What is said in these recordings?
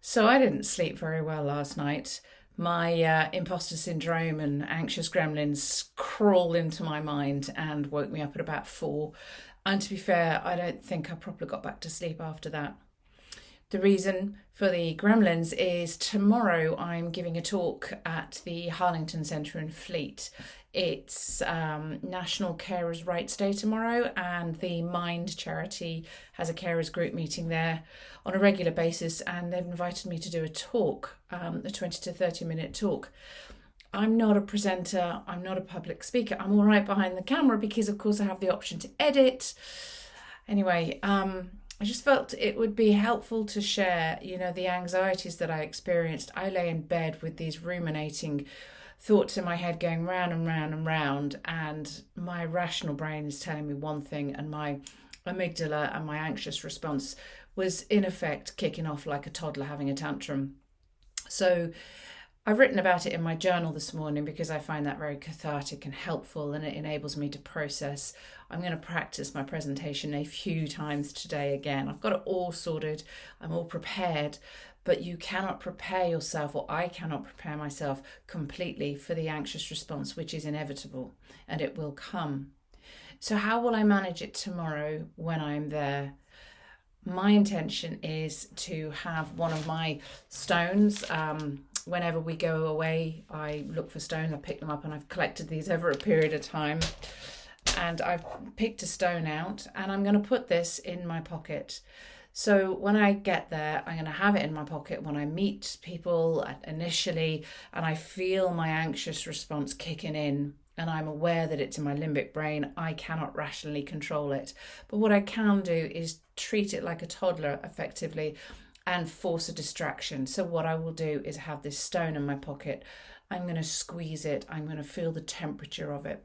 So I didn't sleep very well last night. My imposter syndrome and anxious gremlins crawled into my mind and woke me up at about 4. And to be fair, I don't think I properly got back to sleep after that. The reason for the gremlins is tomorrow I'm giving a talk at the Harlington Centre in Fleet. It's National Carers' Rights Day tomorrow, and the Mind charity has a carers group meeting there on a regular basis, and they've invited me to do a talk, a 20 to 30 minute talk. I'm not a presenter, I'm not a public speaker. I'm all right behind the camera because, of course, I have the option to edit. Anyway, I just felt it would be helpful to share, the anxieties that I experienced. I lay in bed with these ruminating thoughts in my head going round and round and round, and my rational brain is telling me one thing, and my amygdala and my anxious response was in effect kicking off like a toddler having a tantrum. So I've written about it in my journal this morning because I find that very cathartic and helpful, and it enables me to process. I'm going to practice my presentation a few times today again. I've got it all sorted. I'm all prepared, but you cannot prepare yourself, or I cannot prepare myself completely for the anxious response, which is inevitable and it will come. So how will I manage it tomorrow when I'm there? My intention is to have one of my stones. Whenever we go away, I look for stones, I pick them up, and I've collected these over a period of time. And I've picked a stone out, and I'm going to put this in my pocket. So when I get there, I'm going to have it in my pocket when I meet people initially, and I feel my anxious response kicking in, and I'm aware that it's in my limbic brain. I cannot rationally control it. But what I can do is treat it like a toddler effectively and force a distraction. So what I will do is have this stone in my pocket. I'm going to squeeze it. I'm going to feel the temperature of it.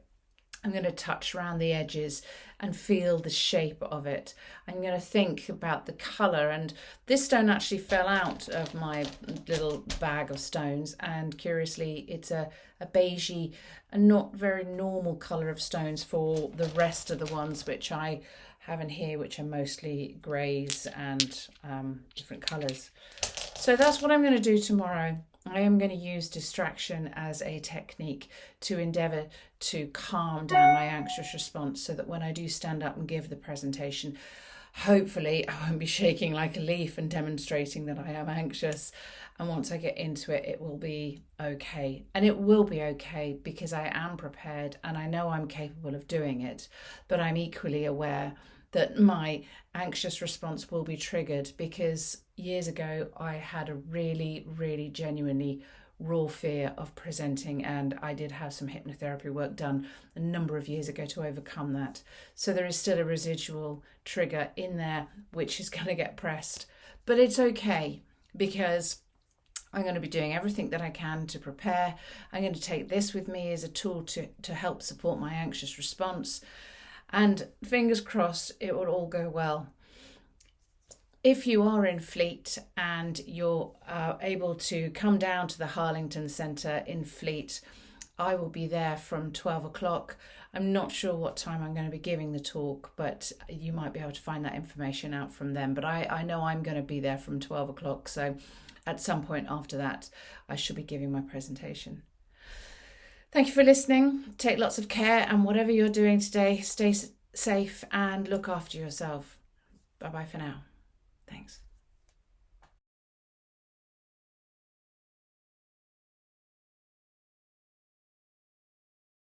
I'm going to touch around the edges and feel the shape of it. I'm going to think about the colour. And this stone actually fell out of my little bag of stones. And curiously, it's a beigey and not very normal colour of stones for the rest of the ones which I have in here, which are mostly greys and different colours. So that's what I'm going to do tomorrow. I am going to use distraction as a technique to endeavour to calm down my anxious response, so that when I do stand up and give the presentation, hopefully I won't be shaking like a leaf and demonstrating that I am anxious. And once I get into it, it will be okay. And it will be okay because I am prepared and I know I'm capable of doing it. But I'm equally aware that my anxious response will be triggered because years ago I had a really, really genuinely raw fear of presenting, and I did have some hypnotherapy work done a number of years ago to overcome that. So there is still a residual trigger in there which is going to get pressed, but it's okay because I'm going to be doing everything that I can to prepare. I'm going to take this with me as a tool to help support my anxious response. And fingers crossed, it will all go well. If you are in Fleet and you're able to come down to the Harlington Centre in Fleet, I will be there from 12 o'clock. I'm not sure what time I'm going to be giving the talk, but you might be able to find that information out from them. But I know I'm going to be there from 12 o'clock. So at some point after that, I should be giving my presentation. Thank you for listening. Take lots of care, and whatever you're doing today, stay safe and look after yourself. Bye-bye for now. Thanks.